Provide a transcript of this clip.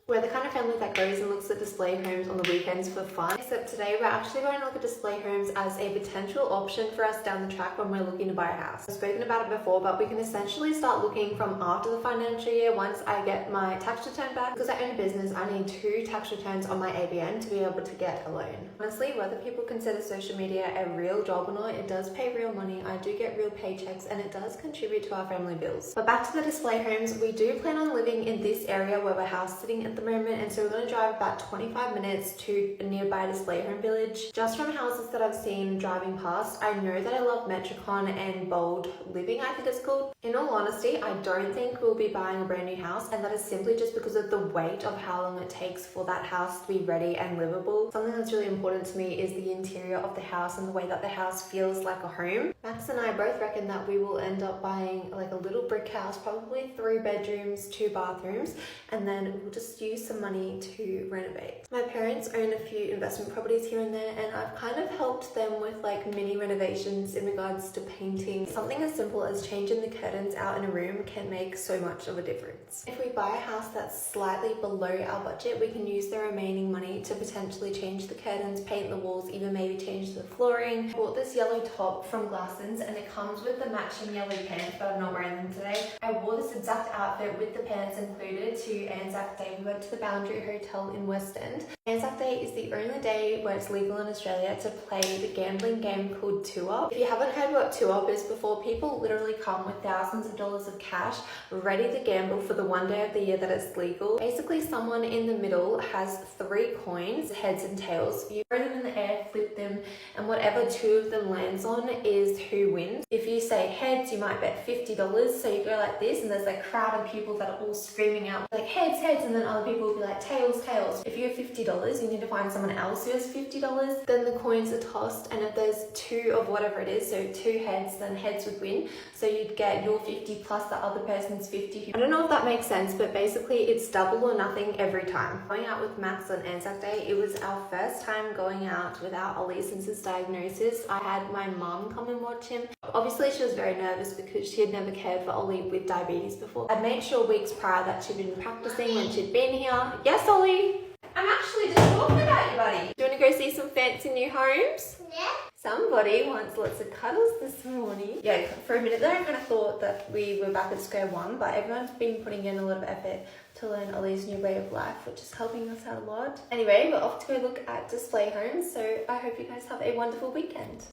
We're the kind of family that goes and looks at display homes on the weekends for fun, except today we're actually going to look at display homes as a potential option for us down the track when we're looking to buy a house. I've spoken about it before, but we can essentially start looking from after the financial year once I get my tax return back. Because I own a business, I need 2 tax returns on my ABN to be able to get a loan. Honestly, whether people consider social media a real job or not, it does pay real money, I do get real paychecks, and it does contribute to our family bills. But back to the display homes, we do plan on living in this area where we're house sitting at the moment, and so we're going to drive about 25 minutes to a nearby display home village. Just from houses that I've seen driving past, I know that I love Metricon and Bold Living, I think it's called. In all honesty, I don't think we'll be buying a brand new house, and that is simply just because of the weight of how long it takes for that house to be ready and livable. Something that's really important to me is the interior of the house and the way that the house feels like a home. Max and I both reckon that we will end up buying like a little brick house, probably 3 bedrooms, 2 bathrooms, and then we'll just use some money to renovate. My parents own a few investment properties here and there, and I've kind of helped them with like mini renovations in regards to painting. Something as simple as changing the curtains out in a room can make so much of a difference. If we buy a house that's slightly below our budget, we can use the remaining money to potentially change the curtains, paint the walls, even maybe change the flooring. I bought this yellow top from Glassons, and it comes with the matching yellow pants, but I'm not wearing them today. I wore this exact outfit with the pants included to Anzac Day. We went to the Boundary Hotel in West End. Anzac Day is the only day where it's legal in Australia to play the gambling game called 2-Up. If you haven't heard what 2-Up is before, people literally come with thousands of dollars of cash ready to gamble for the one day of the year that it's legal. Basically, someone in the middle has 3 coins, heads and tails. You throw them in the air, flip them, and whatever 2 of them lands on is who wins. If you say heads, you might bet $50, so you go like this, and there's a crowd of people that are all screaming out like heads, heads, and then other people will be like tails, tails. If you have $50, you need to find someone else who has $50. Then the coins are tossed, and if there's 2 of whatever it is, so 2 heads, then heads would win. So you'd get your 50 plus the other person's 50. I don't know if that makes sense, but basically it's double or nothing every time. Going out with Max on Anzac Day, it was our first time going out without Ollie since his diagnosis. I had my mum come and watch him. Obviously she was very nervous because she had never cared for Ollie with diabetes before. I'd made sure weeks prior that she'd been practicing when she'd been here. Yes, Ollie? I'm actually just talking about you, buddy. Do you want to go see some fancy new homes? Yeah. Somebody wants lots of cuddles this morning. Yeah, for a minute there I kind of thought that we were back at square one, but everyone's been putting in a lot of effort to learn Ollie's new way of life, which is helping us out a lot. Anyway, we're off to go look at display homes, so I hope you guys have a wonderful weekend.